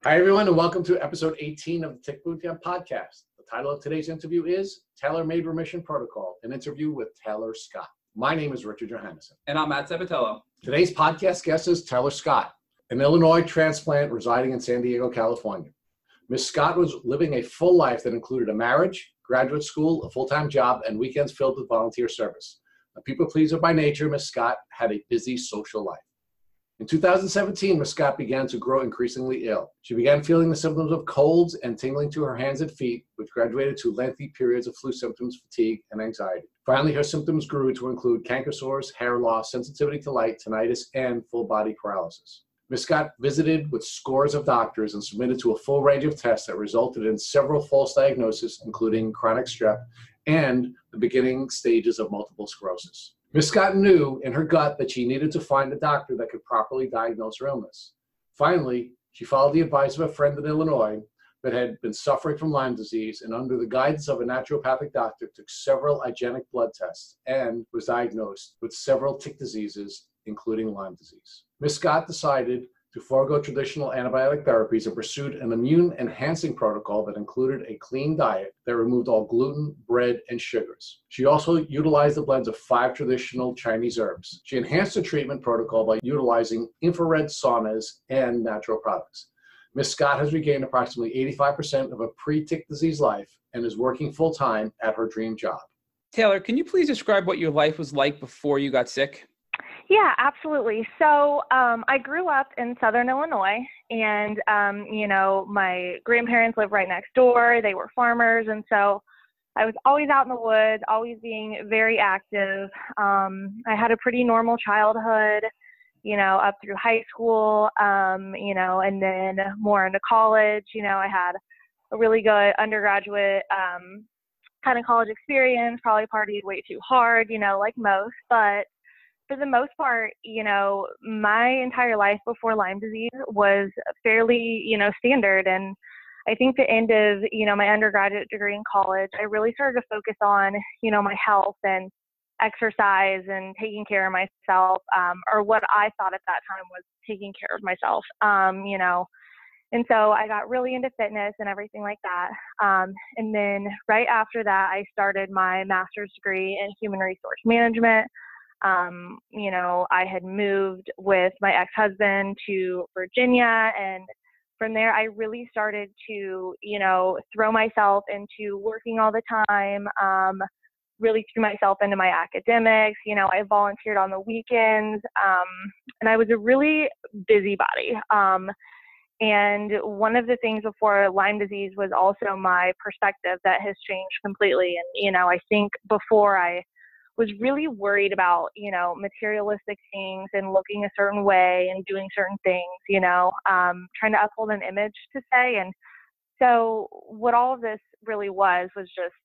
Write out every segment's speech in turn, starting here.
Hi, everyone, and welcome to episode 18 of the Tick Boot Camp podcast. The title of today's interview is Tailor Made Remission Protocol, an interview with Taylor Scott. My name is Richard Johannesson. And I'm Matt Sabatello. Today's podcast guest is Taylor Scott, an Illinois transplant residing in San Diego, California. Ms. Scott was living a full life that included a marriage, graduate school, a full-time job, and weekends filled with volunteer service. A people pleaser by nature, Ms. Scott had a busy social life. In 2017, Ms. Scott began to grow increasingly ill. She began feeling the symptoms of colds and tingling to her hands and feet, which graduated to lengthy periods of flu symptoms, fatigue, and anxiety. Finally, her symptoms grew to include canker sores, hair loss, sensitivity to light, tinnitus, and full-body paralysis. Ms. Scott visited with scores of doctors and submitted to a full range of tests that resulted in several false diagnoses, including chronic strep and the beginning stages of multiple sclerosis. Ms. Scott knew in her gut that she needed to find a doctor that could properly diagnose her illness. Finally, she followed the advice of a friend in Illinois that had been suffering from Lyme disease, and under the guidance of a naturopathic doctor, took several hygienic blood tests and was diagnosed with several tick diseases, including Lyme disease. Ms. Scott decided to forego traditional antibiotic therapies and pursued an immune-enhancing protocol that included a clean diet that removed all gluten, bread, and sugars. She also utilized the blends of 5 traditional Chinese herbs. She enhanced the treatment protocol by utilizing infrared saunas and natural products. Ms. Scott has regained approximately 85% of a pre-tick disease life and is working full-time at her dream job. Taylor, can you please describe what your life was like before you got sick? Yeah, absolutely. So I grew up in Southern Illinois, and, my grandparents lived right next door. They were farmers, and so I was always out in the woods, always being very active. I had a pretty normal childhood, up through high school, and then more into college. I had a really good undergraduate kind of college experience, probably partied way too hard, like most, but for the most part, my entire life before Lyme disease was fairly, standard. And I think the end of, my undergraduate degree in college, I really started to focus on, my health and exercise and taking care of myself, or what I thought at that time was taking care of myself, And so I got really into fitness and everything like that. And then right after that, I started my master's degree in human resource management. I had moved with my ex-husband to Virginia, and from there I really started to, throw myself into working all the time, really threw myself into my academics. I volunteered on the weekends, and I was a really busybody. And one of the things before Lyme disease was also my perspective that has changed completely. And, I think before I was really worried about, materialistic things and looking a certain way and doing certain things, trying to uphold an image to say. And so what all of this really was just,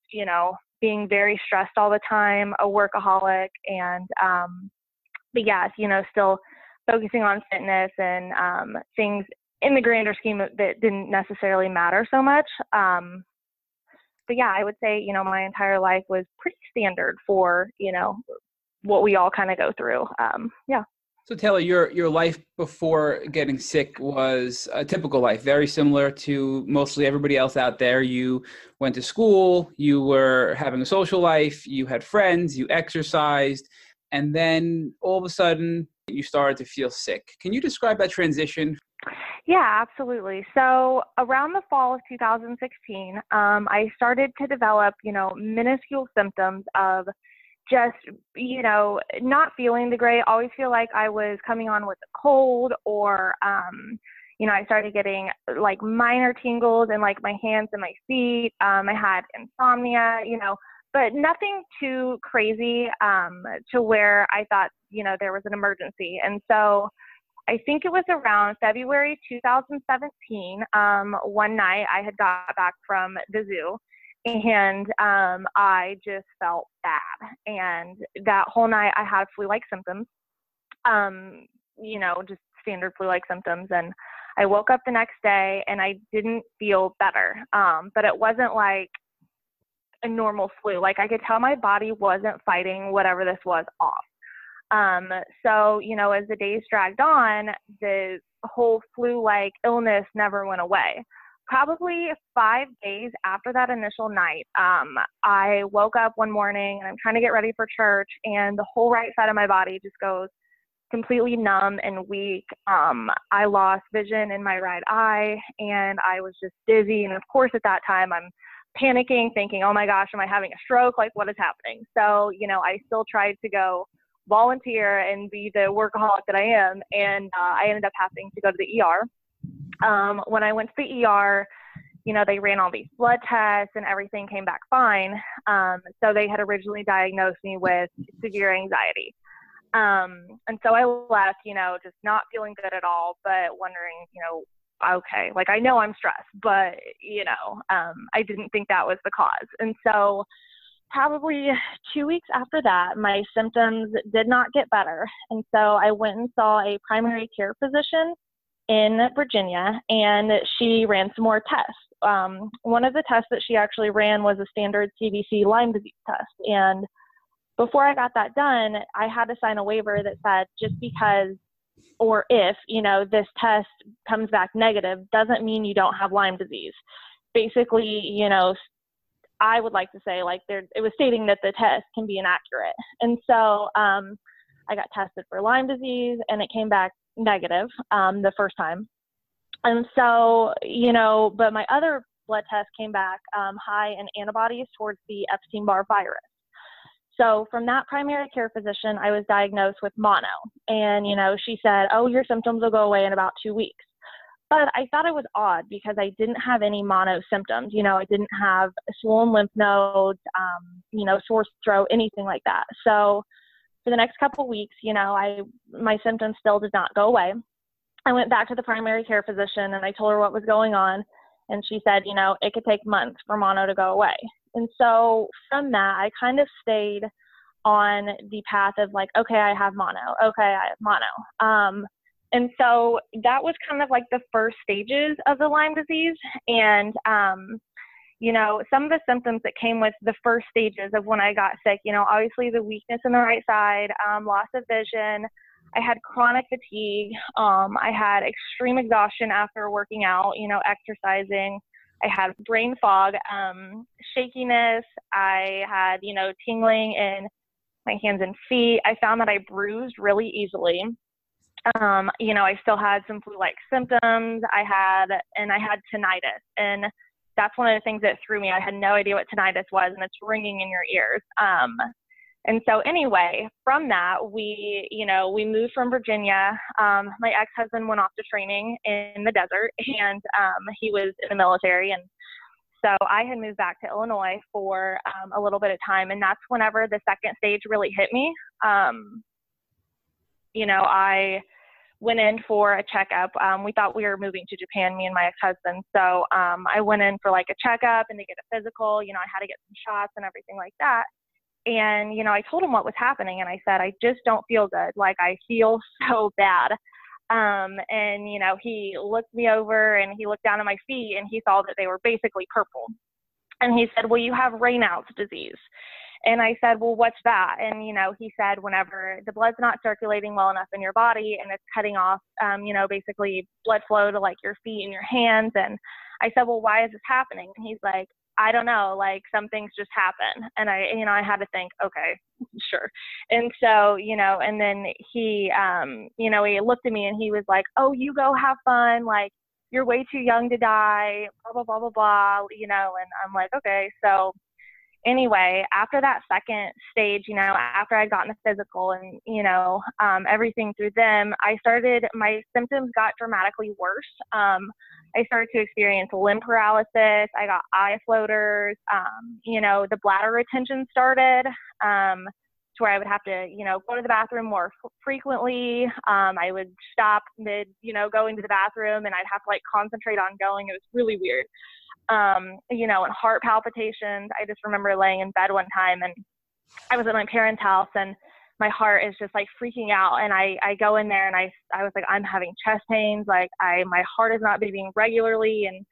being very stressed all the time, a workaholic, and, but yeah, still focusing on fitness and things in the grander scheme that didn't necessarily matter so much. But yeah, I would say, my entire life was pretty standard for, what we all kind of go through. Yeah. So Taylor, your life before getting sick was a typical life, very similar to mostly everybody else out there. You went to school, you were having a social life, you had friends, you exercised, and then all of a sudden you started to feel sick. Can you describe that transition? Yeah, absolutely. So around the fall of 2016, I started to develop, minuscule symptoms of just, not feeling the great. Always feel like I was coming on with a cold, or, I started getting like minor tingles in like my hands and my feet. I had insomnia, but nothing too crazy to where I thought, there was an emergency. And so I think it was around February 2017. One night I had got back from the zoo, and I just felt bad. And that whole night I had flu-like symptoms, just standard flu-like symptoms. And I woke up the next day and I didn't feel better. But it wasn't like a normal flu. Like I could tell my body wasn't fighting whatever this was off. So, as the days dragged on, the whole flu-like illness never went away. Probably 5 days after that initial night, I woke up one morning and I'm trying to get ready for church, and the whole right side of my body just goes completely numb and weak. I lost vision in my right eye, and I was just dizzy. And of course, at that time, I'm panicking, thinking, oh my gosh, am I having a stroke? Like, what is happening? So, I still tried to go volunteer and be the workaholic that I am. And I ended up having to go to the ER. When I went to the ER, they ran all these blood tests and everything came back fine. So they had originally diagnosed me with severe anxiety. And so I left, just not feeling good at all, but wondering, okay, like I know I'm stressed, but, I didn't think that was the cause. And so probably 2 weeks after that, my symptoms did not get better. And so I went and saw a primary care physician in Virginia, and she ran some more tests. One of the tests that she actually ran was a standard CDC Lyme disease test. And before I got that done, I had to sign a waiver that said just because or if, this test comes back negative doesn't mean you don't have Lyme disease. Basically, I would like to say it was stating that the test can be inaccurate. And so I got tested for Lyme disease and it came back negative the first time. And so, but my other blood test came back high in antibodies towards the Epstein-Barr virus. So from that primary care physician, I was diagnosed with mono. And, she said, oh, your symptoms will go away in about 2 weeks. But I thought it was odd because I didn't have any mono symptoms. I didn't have swollen lymph nodes, sore throat, anything like that. So for the next couple of weeks, my symptoms still did not go away. I went back to the primary care physician and I told her what was going on. And she said, it could take months for mono to go away. And so from that, I kind of stayed on the path of okay, I have mono. Okay, I have mono. And so that was kind of like the first stages of the Lyme disease. And, some of the symptoms that came with the first stages of when I got sick, obviously the weakness in the right side, loss of vision. I had chronic fatigue. I had extreme exhaustion after working out, exercising. I had brain fog, shakiness. I had, tingling in my hands and feet. I found that I bruised really easily. I still had some flu-like symptoms. I had tinnitus, and that's one of the things that threw me. I had no idea what tinnitus was, and it's ringing in your ears. And so anyway, from that, we moved from Virginia. My ex-husband went off to training in the desert, and he was in the military. And so I had moved back to Illinois for a little bit of time. And that's whenever the second stage really hit me. I went in for a checkup. We thought we were moving to Japan, me and my ex-husband. So I went in for a checkup and to get a physical. I had to get some shots and everything like that. And, I told him what was happening, and I said, I just don't feel good. I feel so bad. And, he looked me over and he looked down at my feet and he saw that they were basically purple. And he said, well, you have Raynaud's disease. And I said, well, what's that? And, he said, whenever the blood's not circulating well enough in your body and it's cutting off, basically blood flow to your feet and your hands. And I said, well, why is this happening? And he's like, I don't know, some things just happen. And I had to think, okay, sure. And so, and then he, he looked at me and he was like, oh, you go have fun. You're way too young to die, blah, blah, blah, blah, blah, and I'm like, okay. So anyway, after that second stage, after I'd gotten a physical and, everything through them, my symptoms got dramatically worse. I started to experience limb paralysis. I got eye floaters. The bladder retention started to where I would have to, go to the bathroom more frequently. I would stop mid, going to the bathroom, and I'd have to concentrate on going. It was really weird. And heart palpitations. I just remember laying in bed one time, and I was at my parents' house, and my heart is just freaking out. And I go in there and I was like, I'm having chest pains. My heart is not beating regularly. And,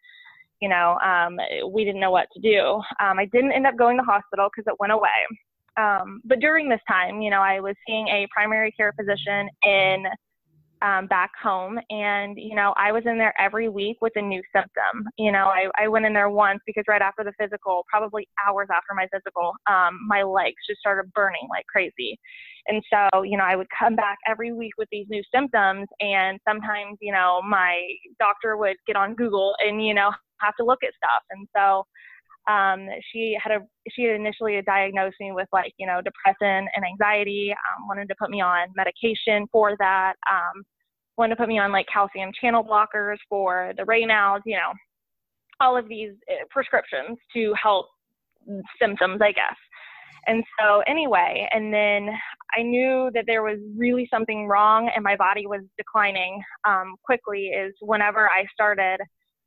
we didn't know what to do. I didn't end up going to the hospital because it went away. But during this time, I was seeing a primary care physician in back home. And, I was in there every week with a new symptom. I went in there once because right after the physical, probably hours after my physical, my legs just started burning like crazy. And so, I would come back every week with these new symptoms. And sometimes, my doctor would get on Google and, have to look at stuff. And so, she had initially diagnosed me with depression and anxiety, wanted to put me on medication for that, wanted to put me on calcium channel blockers for the Raynaud's, all of these prescriptions to help symptoms, I guess. And so anyway, and then I knew that there was really something wrong and my body was declining quickly is whenever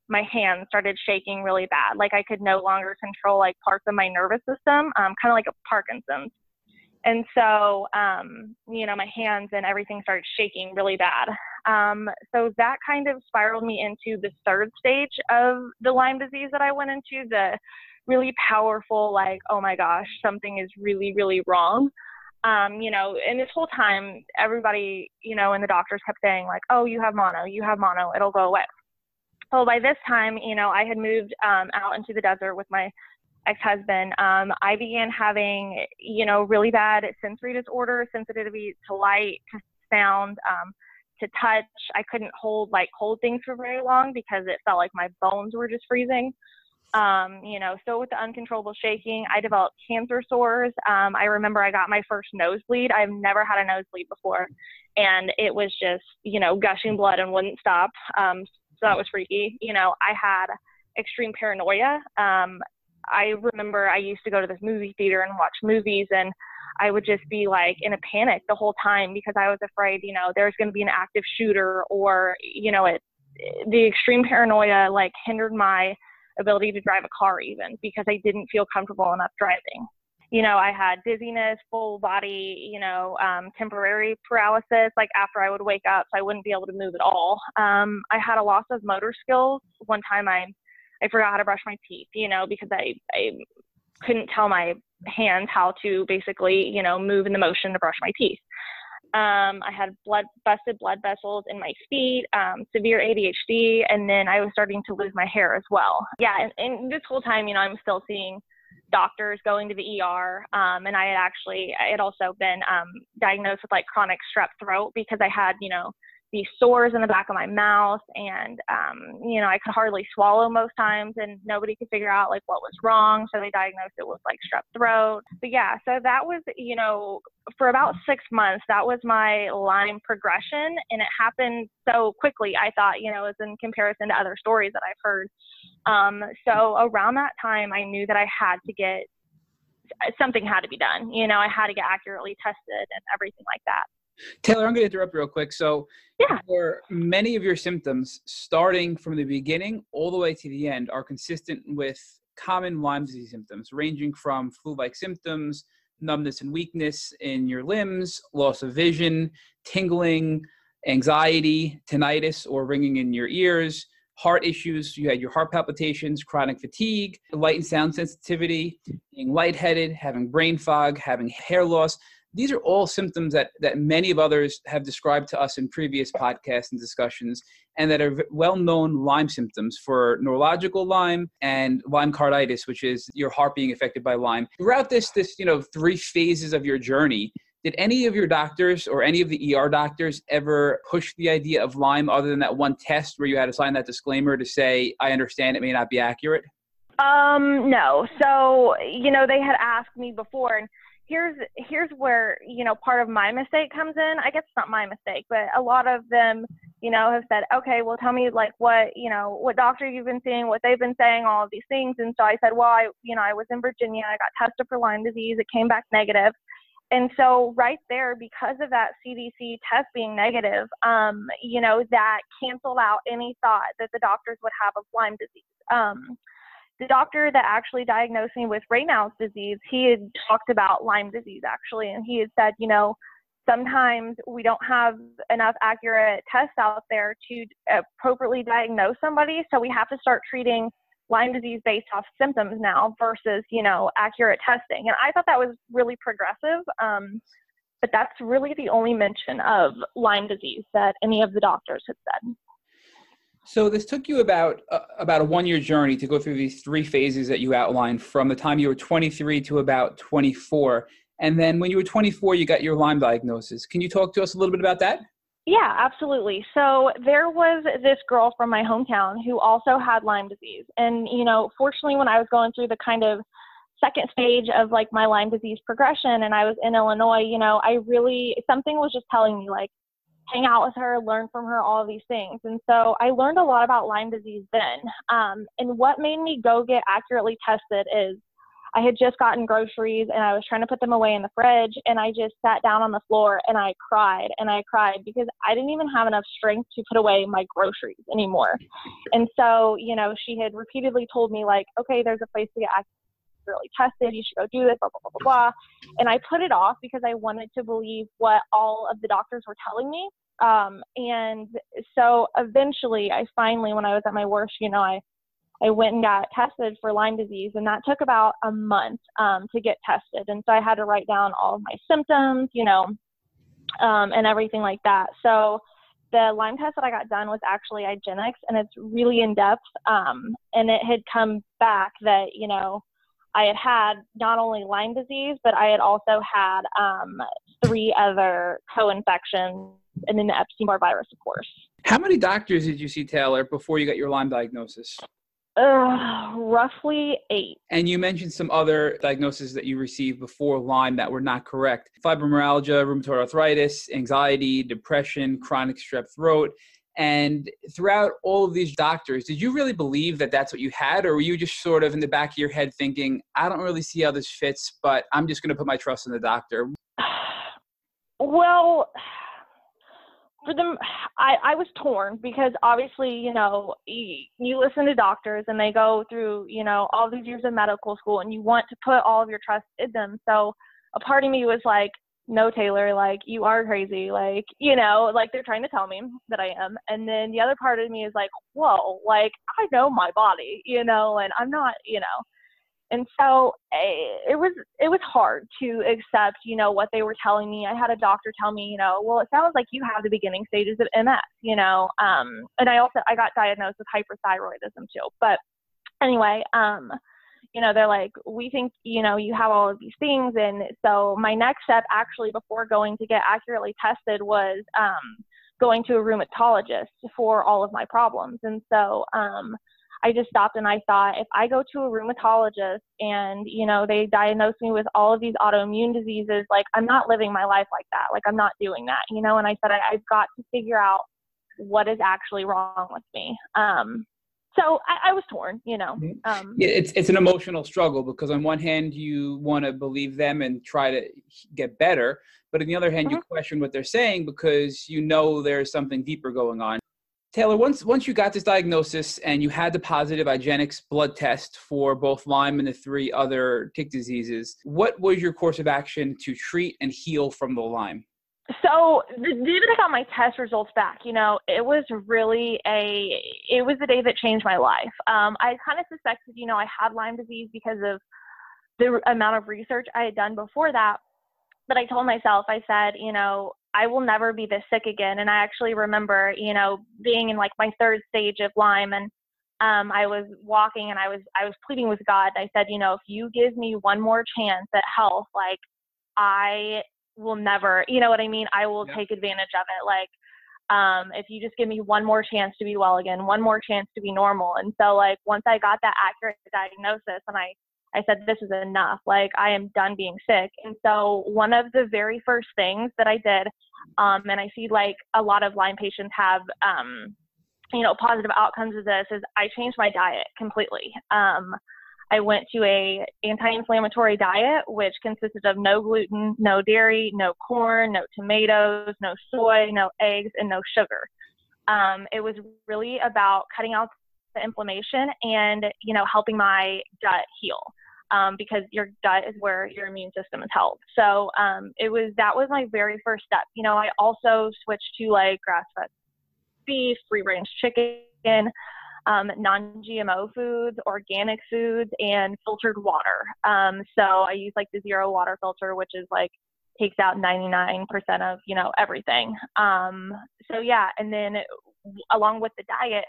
my hands started shaking really bad. I could no longer control parts of my nervous system, kind of like a Parkinson's. And so, my hands and everything started shaking really bad. So that kind of spiraled me into the third stage of the Lyme disease that I went into, the really powerful, oh my gosh, something is really, really wrong. And this whole time, everybody, and the doctors kept saying oh, you have mono, it'll go away. Well, by this time, I had moved out into the desert with my ex-husband. I began having, really bad sensory disorder, sensitivity to light, to sound, to touch. I couldn't hold things for very long because it felt like my bones were just freezing. So with the uncontrollable shaking, I developed cancer sores. I remember I got my first nosebleed. I've never had a nosebleed before. And it was just, gushing blood and wouldn't stop. So that was freaky. I had extreme paranoia. I remember I used to go to this movie theater and watch movies, and I would just be in a panic the whole time because I was afraid, there's going to be an active shooter, or, the extreme paranoia hindered my ability to drive a car even because I didn't feel comfortable enough driving. I had dizziness, full body, temporary paralysis, after I would wake up, so I wouldn't be able to move at all. I had a loss of motor skills. One time I forgot how to brush my teeth, because I couldn't tell my hands how to basically, move in the motion to brush my teeth. I had busted blood vessels in my feet, severe ADHD, and then I was starting to lose my hair as well. Yeah, and this whole time, I'm still seeing doctors, going to the ER, and I had also been diagnosed with chronic strep throat because I had, these sores in the back of my mouth, and I could hardly swallow most times, and nobody could figure out what was wrong, so they diagnosed it with strep throat. But yeah, so that was, for about 6 months, that was my Lyme progression, and it happened so quickly, I thought, as in comparison to other stories that I've heard. So around that time, I knew that something had to be done. I had to get accurately tested and everything like that. Taylor, I'm going to interrupt real quick. So for many of your symptoms, starting from the beginning all the way to the end, are consistent with common Lyme disease symptoms, ranging from flu-like symptoms, numbness and weakness in your limbs, loss of vision, tingling, anxiety, tinnitus or ringing in your ears, heart issues. You had your heart palpitations, chronic fatigue, light and sound sensitivity, being lightheaded, having brain fog, having hair loss. These are all symptoms that many of others have described to us in previous podcasts and discussions, and that are well-known Lyme symptoms for neurological Lyme and Lyme carditis, which is your heart being affected by Lyme. Throughout this 3 phases of your journey, did any of your doctors or any of the ER doctors ever push the idea of Lyme other than that one test where you had to sign that disclaimer to say, I understand it may not be accurate? No. So, they had asked me before, and here's where, part of my mistake comes in. I guess it's not my mistake, but a lot of them, have said, okay, well, tell me what doctor you've been seeing, what they've been saying, all of these things. And so I said, well, I was in Virginia, I got tested for Lyme disease. It came back negative. And so right there, because of that CDC test being negative, that canceled out any thought that the doctors would have of Lyme disease. The doctor that actually diagnosed me with Raynaud's disease, he had talked about Lyme disease actually, and he had said, sometimes we don't have enough accurate tests out there to appropriately diagnose somebody, so we have to start treating Lyme disease based off symptoms now versus, accurate testing. And I thought that was really progressive. but that's really the only mention of Lyme disease that any of the doctors had said. So this took you about a 1-year journey to go through these 3 phases that you outlined from the time you were 23 to about 24. And then when you were 24, you got your Lyme diagnosis. Can you talk to us a little bit about that? Yeah, absolutely. So there was this girl from my hometown who also had Lyme disease. And, fortunately, when I was going through the kind of second stage of like my Lyme disease progression and I was in Illinois, something was just telling me like, hang out with her, learn from her, all of these things. And so I learned a lot about Lyme disease then. And what made me go get accurately tested is I had just gotten groceries and I was trying to put them away in the fridge, and I just sat down on the floor and I cried because I didn't even have enough strength to put away my groceries anymore. And so, she had repeatedly told me like, okay, there's a place to get accurately tested. You should go do this, blah, blah, blah, blah, blah. And I put it off because I wanted to believe what all of the doctors were telling me. And so eventually when I was at my worst, I went and got tested for Lyme disease, and that took about a month to get tested. And so I had to write down all of my symptoms, and everything like that. So the Lyme test that I got done was actually IGeneX, and it's really in depth. And it had come back that, I had not only Lyme disease, but I had also had 3 other co-infections, and then the Epstein-Barr virus, of course. How many doctors did you see, Taylor, before you got your Lyme diagnosis? Roughly 8. And you mentioned some other diagnoses that you received before Lyme that were not correct. Fibromyalgia, rheumatoid arthritis, anxiety, depression, chronic strep throat. And throughout all of these doctors, did you really believe that that's what you had? Or were you just sort of in the back of your head thinking, I don't really see how this fits, but I'm just going to put my trust in the doctor? Well, for them, I was torn because obviously, you listen to doctors and they go through, all these years of medical school, and you want to put all of your trust in them. So a part of me was like, no, Taylor, like, you are crazy. Like, like they're trying to tell me that I am. And then the other part of me is like, whoa, like, I know my body, and I'm not, And so it was hard to accept, what they were telling me. I had a doctor tell me, well, it sounds like you have the beginning stages of MS, and I got diagnosed with hyperthyroidism too. But anyway, they're like, we think, you have all of these things. And so my next step actually before going to get accurately tested was going to a rheumatologist for all of my problems. And so I just stopped and I thought, if I go to a rheumatologist and, they diagnose me with all of these autoimmune diseases, like, I'm not living my life like that. Like, I'm not doing that, and I said, I've got to figure out what is actually wrong with me. So I was torn, It's an emotional struggle because on one hand, you want to believe them and try to get better. But on the other hand, you question what they're saying because there's something deeper going on. Taylor, once you got this diagnosis and you had the positive IGeneX blood test for both Lyme and the 3 other tick diseases, what was your course of action to treat and heal from the Lyme? So the day that I got my test results back, it was really it was the day that changed my life. I kind of suspected, I had Lyme disease because of the amount of research I had done before that. But I told myself, I said, I will never be this sick again. And I actually remember, being in like my 3rd stage of Lyme, and I was walking and I was pleading with God. I said, if you give me one more chance at health, like, I will never, what I mean? I will take advantage of it. Like, if you just give me one more chance to be well again, one more chance to be normal. And so like, once I got that accurate diagnosis and I said, this is enough. Like, I am done being sick. And so one of the very first things that I did, and I see like a lot of Lyme patients have, positive outcomes of this, is I changed my diet completely. I went to a anti-inflammatory diet, which consisted of no gluten, no dairy, no corn, no tomatoes, no soy, no eggs, and no sugar. It was really about cutting out the inflammation and, helping my gut heal. Because your gut is where your immune system is held. So that was my very first step. I also switched to like grass-fed beef, free-range chicken, non-GMO foods, organic foods, and filtered water. So I use like the zero water filter, which is like takes out 99% of, everything. So yeah. And then along with the diet,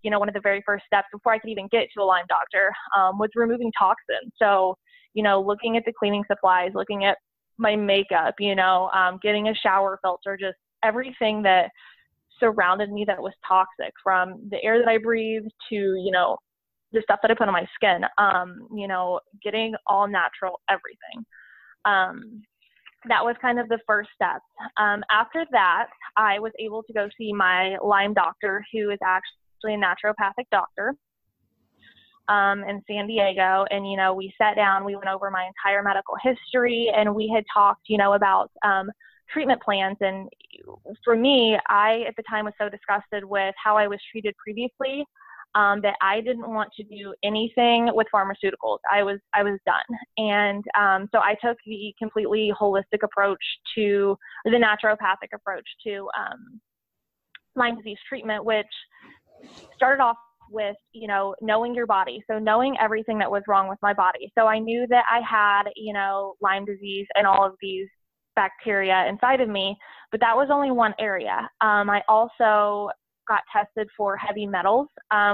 one of the very first steps before I could even get to a Lyme doctor, was removing toxins. So, looking at the cleaning supplies, looking at my makeup, getting a shower filter, just everything that surrounded me that was toxic, from the air that I breathed to, the stuff that I put on my skin, getting all natural, everything. That was kind of the first step. After that, I was able to go see my Lyme doctor, who is actually a naturopathic doctor, in San Diego. And, we sat down, we went over my entire medical history, and we had talked, about treatment plans. And for me, I at the time was so disgusted with how I was treated previously, that I didn't want to do anything with pharmaceuticals. I was done. And so I took the completely holistic approach to, or the naturopathic approach to Lyme disease treatment, which started off with, knowing your body. So knowing everything that was wrong with my body. So I knew that I had, Lyme disease and all of these bacteria inside of me, but that was only one area. I also got tested for heavy metals,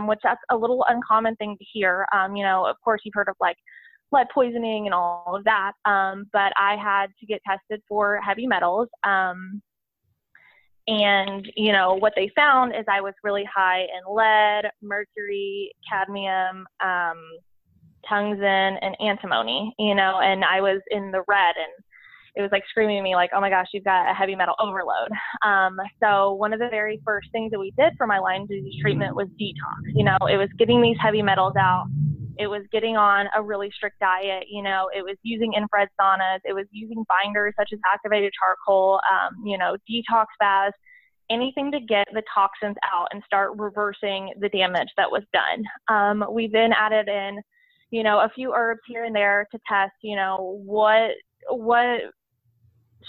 which that's a little uncommon thing to hear. Of course you've heard of like lead poisoning and all of that. But I had to get tested for heavy metals. And, what they found is I was really high in lead, mercury, cadmium, tungsten, and antimony, and I was in the red, and it was like screaming at me like, oh my gosh, you've got a heavy metal overload. So one of the very first things that we did for my Lyme disease treatment was detox. It was getting these heavy metals out. It was getting on a really strict diet. It was using infrared saunas. It was using binders such as activated charcoal, detox baths, anything to get the toxins out and start reversing the damage that was done. We then added in, a few herbs here and there to test, what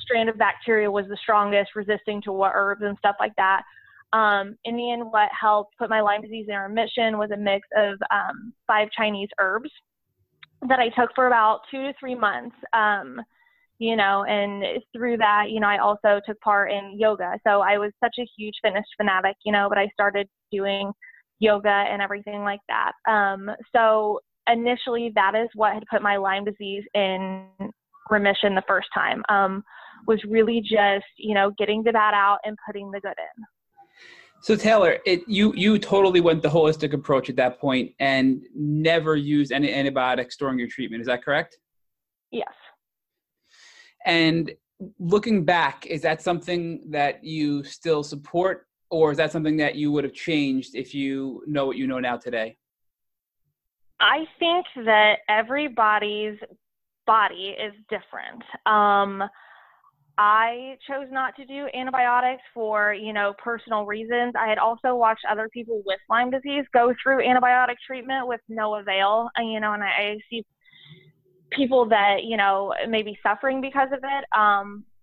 strand of bacteria was the strongest, resisting to what herbs and stuff like that. In the end, what helped put my Lyme disease in remission was a mix of 5 Chinese herbs that I took for about 2 to 3 months. And through that, I also took part in yoga. So I was such a huge fitness fanatic, but I started doing yoga and everything like that. So initially, that is what had put my Lyme disease in remission the first time, was really just, getting the bad out and putting the good in. So Taylor, you totally went the holistic approach at that point and never used any antibiotics during your treatment. Is that correct? Yes. And looking back, is that something that you still support, or is that something that you would have changed if you know what you know now today? I think that everybody's body is different. I chose not to do antibiotics for, personal reasons. I had also watched other people with Lyme disease go through antibiotic treatment with no avail, and I see people that, may be suffering because of it.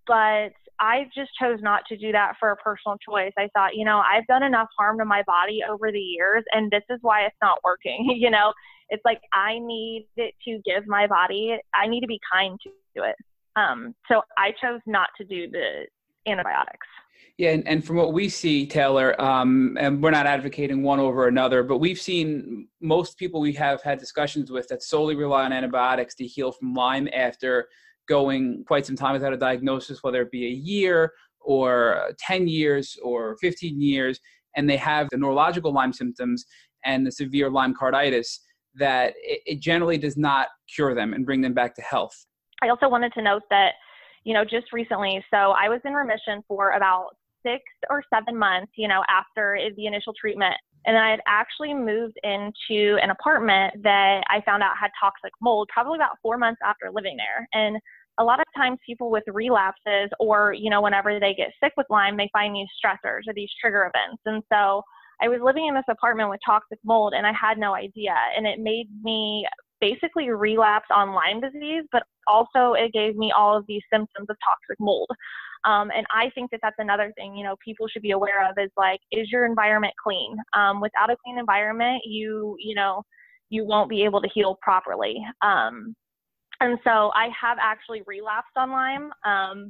But I just chose not to do that for a personal choice. I thought, I've done enough harm to my body over the years, and this is why it's not working. It's like, I need it to give my body, I need to be kind to it. So I chose not to do the antibiotics. Yeah, and from what we see, Taylor, and we're not advocating one over another, but we've seen most people we have had discussions with that solely rely on antibiotics to heal from Lyme after going quite some time without a diagnosis, whether it be a year or 10 years or 15 years, and they have the neurological Lyme symptoms and the severe Lyme carditis, that it generally does not cure them and bring them back to health. I also wanted to note that, just recently, so I was in remission for about 6 or 7 months, after the initial treatment. And then I had actually moved into an apartment that I found out had toxic mold probably about 4 months after living there. And a lot of times people with relapses or, whenever they get sick with Lyme, they find these stressors or these trigger events. And so I was living in this apartment with toxic mold and I had no idea. And it made me basically relapse on Lyme disease, but also it gave me all of these symptoms of toxic mold. And I think that that's another thing, people should be aware of is like, is your environment clean? Without a clean environment, you won't be able to heal properly. And so I have actually relapsed on Lyme.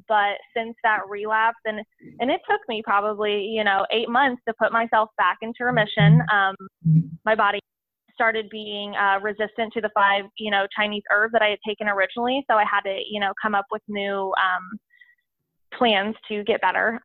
But since that relapse, and it took me probably, 8 months to put myself back into remission. My body started being resistant to the 5, Chinese herbs that I had taken originally. So I had to, come up with new plans to get better.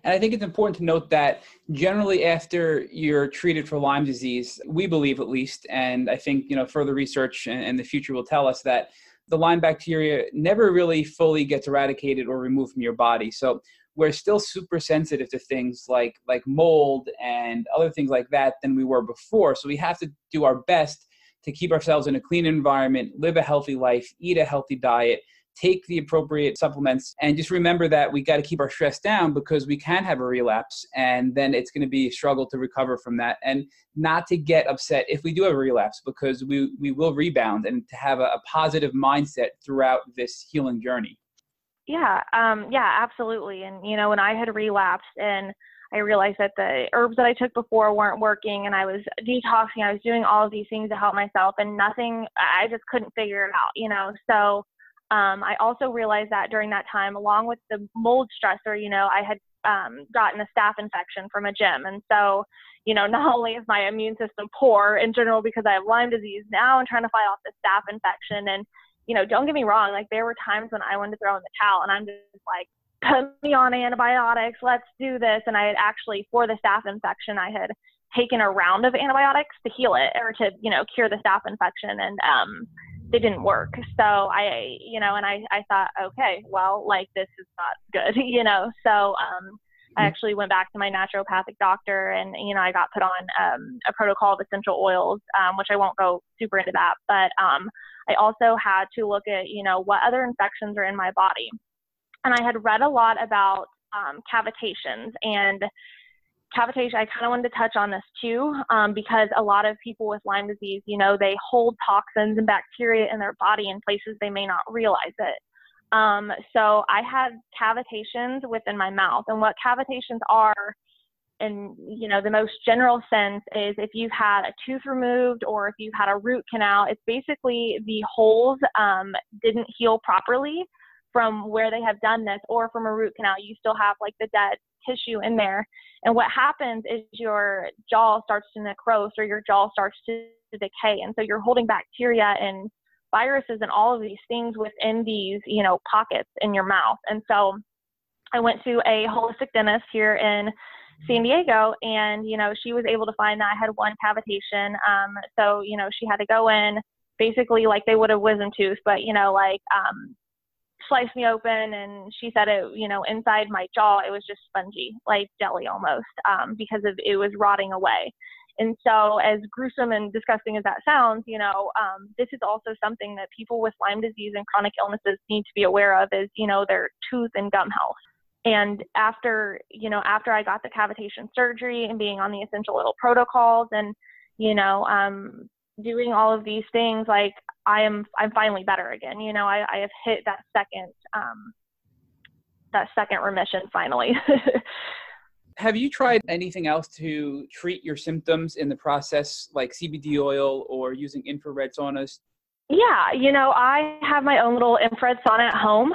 And I think it's important to note that generally after you're treated for Lyme disease, we believe at least, and I think, further research and the future will tell us that the Lyme bacteria never really fully gets eradicated or removed from your body. So we're still super sensitive to things like mold and other things like that than we were before. So we have to do our best to keep ourselves in a clean environment, live a healthy life, eat a healthy diet, take the appropriate supplements, and just remember that we got to keep our stress down because we can have a relapse, and then it's going to be a struggle to recover from that, and not to get upset if we do have a relapse because we will rebound, and to have a positive mindset throughout this healing journey. Yeah, absolutely. And, when I had relapsed and I realized that the herbs that I took before weren't working, and I was detoxing, I was doing all of these things to help myself, and I just couldn't figure it out, So I also realized that during that time, along with the mold stressor, I had gotten a staph infection from a gym. And so, not only is my immune system poor in general because I have Lyme disease, now I'm trying to fight off the staph infection. And, don't get me wrong, like there were times when I wanted to throw in the towel, and I'm just like, put me on antibiotics, let's do this. And I had actually, for the staph infection, I had taken a round of antibiotics to heal it or to, cure the staph infection. And they didn't work. So I thought, okay, well, like this is not good, So I actually went back to my naturopathic doctor, and, I got put on a protocol of essential oils, which I won't go super into that. But I also had to look at, what other infections are in my body. And I had read a lot about cavitations, and cavitation, I kind of wanted to touch on this too, because a lot of people with Lyme disease, they hold toxins and bacteria in their body in places they may not realize it. So I had cavitations within my mouth, and what cavitations are, in the most general sense, is if you've had a tooth removed or if you've had a root canal, it's basically the holes didn't heal properly from where they have done this, or from a root canal, you still have like the dead tissue in there. And what happens is your jaw starts to necrose, or your jaw starts to decay. And so you're holding bacteria and viruses and all of these things within these, pockets in your mouth. And so I went to a holistic dentist here in San Diego, and, she was able to find that I had one cavitation. So, she had to go in basically like they would have wisdom tooth, but, sliced me open, and she said it, inside my jaw, it was just spongy, like jelly almost, because it was rotting away. And so, as gruesome and disgusting as that sounds, this is also something that people with Lyme disease and chronic illnesses need to be aware of, is, their tooth and gum health. And after I got the cavitation surgery and being on the essential oil protocols and, doing all of these things, like I'm finally better again. I have hit that second remission finally. Have you tried anything else to treat your symptoms in the process, like CBD oil or using infrared saunas? Yeah, I have my own little infrared sauna at home.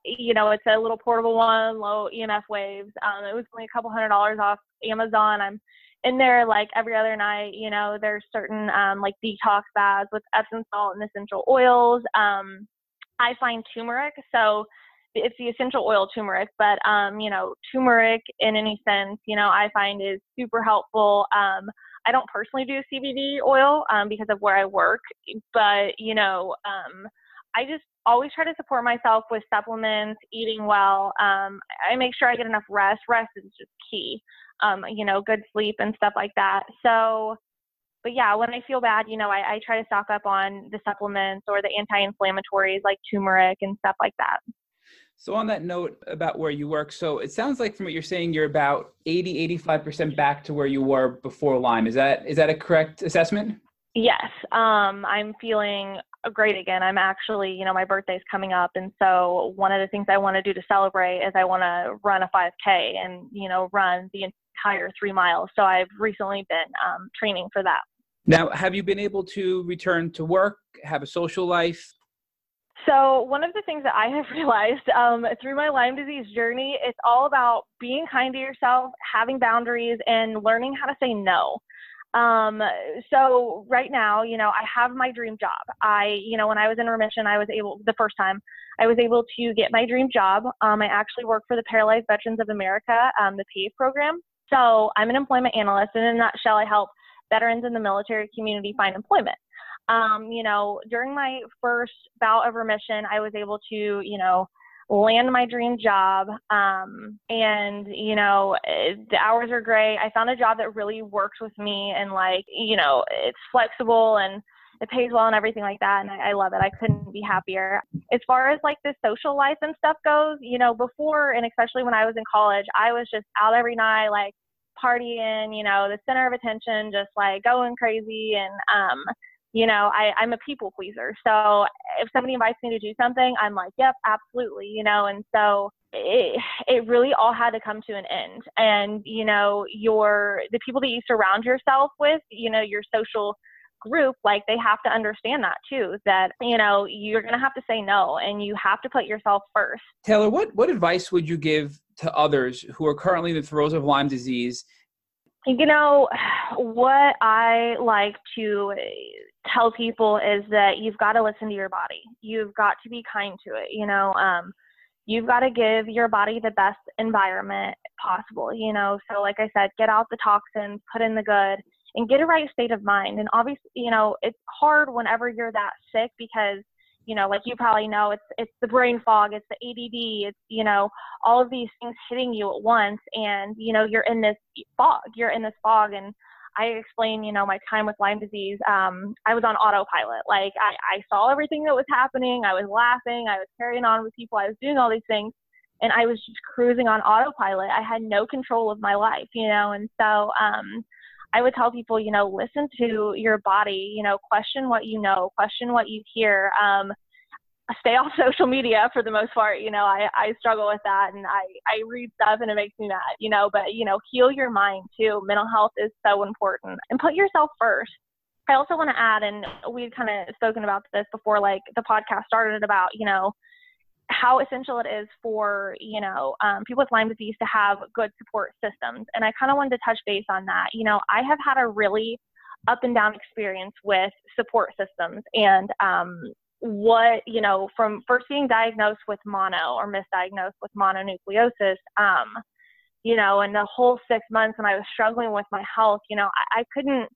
It's a little portable one, low EMF waves. It was only a couple $100 off Amazon. I'm in there like every other night. There's certain like detox baths with Epsom salt and essential oils. I find turmeric, so it's the essential oil turmeric, but turmeric in any sense, I find is super helpful. I don't personally do CBD oil because of where I work, but I just always try to support myself with supplements, eating well. I make sure I get enough rest. Rest is just key. Good sleep and stuff like that. So, but yeah, when I feel bad, I try to stock up on the supplements or the anti-inflammatories like turmeric and stuff like that. So on that note about where you work, so it sounds like from what you're saying, you're about 85% back to where you were before Lyme. Is that a correct assessment? Yes. I'm feeling great again. I'm actually, my birthday's coming up. And so one of the things I want to do to celebrate is I want to run a 5K and, run the entire 3 miles. So I've recently been training for that. Now, have you been able to return to work, have a social life? So one of the things that I have realized through my Lyme disease journey, it's all about being kind to yourself, having boundaries, and learning how to say no. So right now, I have my dream job. When I was in remission, the first time, I was able to get my dream job. I actually work for the Paralyzed Veterans of America, the PAVE program. So I'm an employment analyst, and in a nutshell, I help veterans in the military community find employment. During my first bout of remission, I was able to, land my dream job. The hours are great. I found a job that really works with me, and it's flexible and it pays well and everything like that. And I love it. I couldn't be happier. As far as the social life and stuff goes, before, and especially when I was in college, I was just out every night, partying, the center of attention, just going crazy. And, I'm a people pleaser. So if somebody invites me to do something, I'm like, yep, absolutely, and so it really all had to come to an end. And, the people that you surround yourself with, your social group, they have to understand that too, that, you're going to have to say no, and you have to put yourself first. Taylor, what advice would you give to others who are currently in the throes of Lyme disease? What I like to tell people is that you've got to listen to your body. You've got to be kind to it. You've got to give your body the best environment possible. So like I said, get out the toxins, put in the good, and get a right state of mind. And obviously, it's hard whenever you're that sick because, like you probably know, it's the brain fog, it's the ADD, it's, all of these things hitting you at once. And, you're in this fog. And I explain, my time with Lyme disease. I was on autopilot. I saw everything that was happening. I was laughing. I was carrying on with people. I was doing all these things. And I was just cruising on autopilot. I had no control of my life, and so, I would tell people, listen to your body, question what question what you hear, stay off social media for the most part. I struggle with that, and I read stuff and it makes me mad, but, heal your mind too. Mental health is so important, and put yourself first. I also want to add, and we've kind of spoken about this before, the podcast started about, how essential it is for, people with Lyme disease to have good support systems. And I kind of wanted to touch base on that. I have had a really up and down experience with support systems. And from first being diagnosed with mono or misdiagnosed with mononucleosis, and the whole 6 months when I was struggling with my health, I couldn't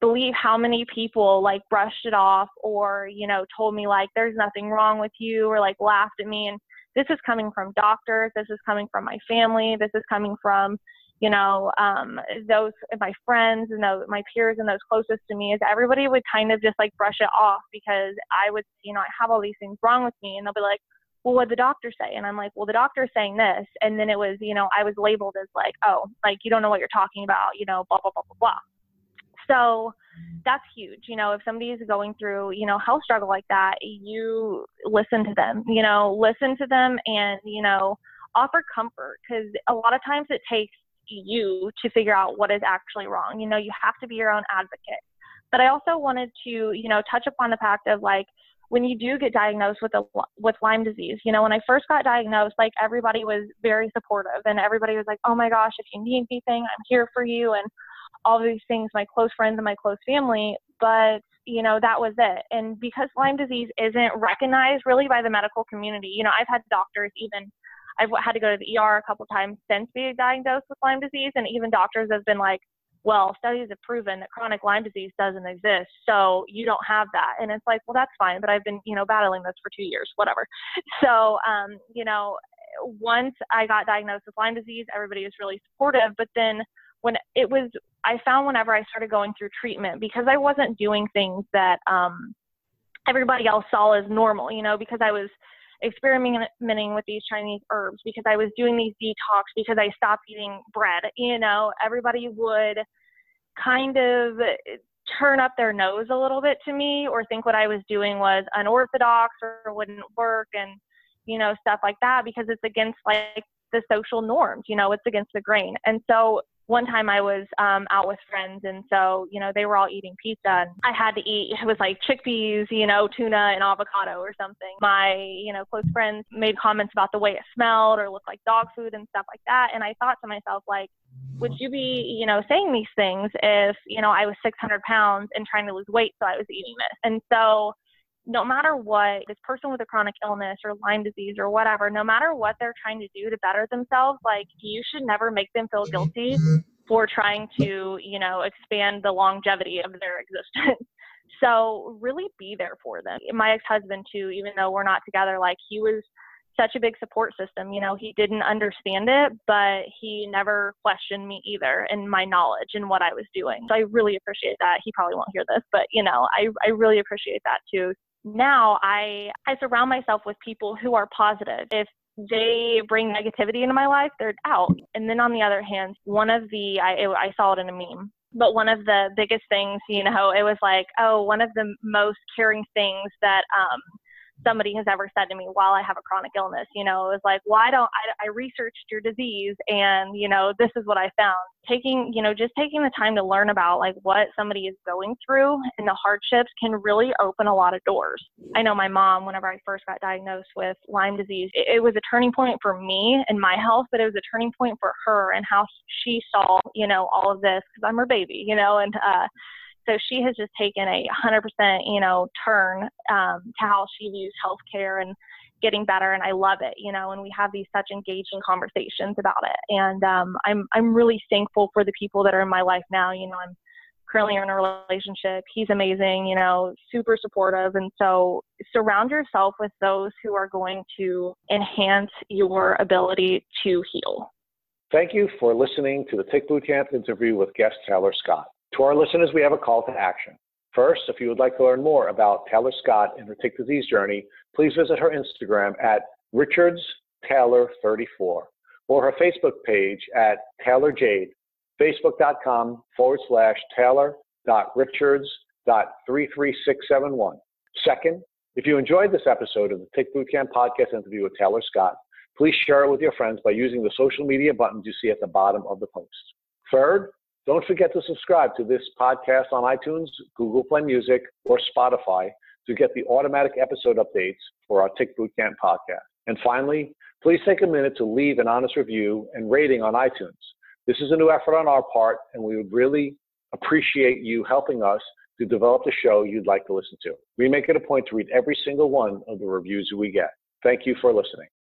believe how many people brushed it off or, told me there's nothing wrong with you, or laughed at me. And this is coming from doctors. This is coming from my family. This is coming from, those, my friends and my peers and those closest to me. Is everybody would kind of just brush it off because I would, I have all these things wrong with me, and they'll be like, well, what'd the doctor say? And I'm like, well, the doctor's saying this. And then it was, I was labeled as you don't know what you're talking about, blah, blah, blah, blah, blah. So that's huge. If somebody is going through, health struggle like that, you listen to them, and, offer comfort, because a lot of times it takes you to figure out what is actually wrong. You have to be your own advocate. But I also wanted to, touch upon the fact of when you do get diagnosed with Lyme disease, when I first got diagnosed, everybody was very supportive, and everybody was like, oh my gosh, if you need anything, I'm here for you. And all of these things, my close friends and my close family, but, that was it. And because Lyme disease isn't recognized really by the medical community, I've had doctors I've had to go to the ER a couple times since being diagnosed with Lyme disease. And even doctors have been like, well, studies have proven that chronic Lyme disease doesn't exist, so you don't have that. And it's like, well, that's fine, but I've been, battling this for 2 years, whatever. So, once I got diagnosed with Lyme disease, everybody was really supportive. But then I found whenever I started going through treatment, because I wasn't doing things that everybody else saw as normal, because I was experimenting with these Chinese herbs, because I was doing these detox, because I stopped eating bread, everybody would kind of turn up their nose a little bit to me, or think what I was doing was unorthodox or wouldn't work, and, stuff like that, because it's against the social norms, it's against the grain. And so one time I was out with friends, and so, they were all eating pizza, and I had to eat, it was like chickpeas, tuna and avocado or something. My, close friends made comments about the way it smelled or looked like dog food and stuff like that. And I thought to myself, like, would you be, saying these things if, I was 600 pounds and trying to lose weight, so I was eating this? And so no matter what, this person with a chronic illness or Lyme disease or whatever, no matter what they're trying to do to better themselves, like, you should never make them feel guilty for trying to, expand the longevity of their existence. So really be there for them. My ex-husband too, even though we're not together, like, he was such a big support system. He didn't understand it, but he never questioned me either in my knowledge and what I was doing. So I really appreciate that. He probably won't hear this, but I really appreciate that too. Now I surround myself with people who are positive. If they bring negativity into my life, they're out. And then on the other hand, I saw it in a meme, but one of the biggest things, it was like, one of the most caring things that somebody has ever said to me while I have a chronic illness, it was like, I researched your disease, and, this is what I found. Just taking the time to learn about, like, what somebody is going through and the hardships can really open a lot of doors. I know my mom, whenever I first got diagnosed with Lyme disease, it was a turning point for me and my health, but it was a turning point for her and how she saw, all of this, because I'm her baby, and so she has just taken a 100%, turn to how she views healthcare and getting better. And I love it, and we have these such engaging conversations about it. And I'm really thankful for the people that are in my life now. I'm currently in a relationship. He's amazing, super supportive. And so surround yourself with those who are going to enhance your ability to heal. Thank you for listening to the Tick Bootcamp interview with guest Tailor Scott. To our listeners, we have a call to action. First, if you would like to learn more about Tailor Scott and her tick disease journey, please visit her Instagram at RichardsTailor34 or her Facebook page at Tailor Jade, facebook.com/Tailor.Richards.33671. Second, if you enjoyed this episode of the Tick Bootcamp podcast interview with Tailor Scott, please share it with your friends by using the social media buttons you see at the bottom of the post. Third, don't forget to subscribe to this podcast on iTunes, Google Play Music, or Spotify to get the automatic episode updates for our Tick Bootcamp podcast. And finally, please take a minute to leave an honest review and rating on iTunes. This is a new effort on our part, and we would really appreciate you helping us to develop the show you'd like to listen to. We make it a point to read every single one of the reviews we get. Thank you for listening.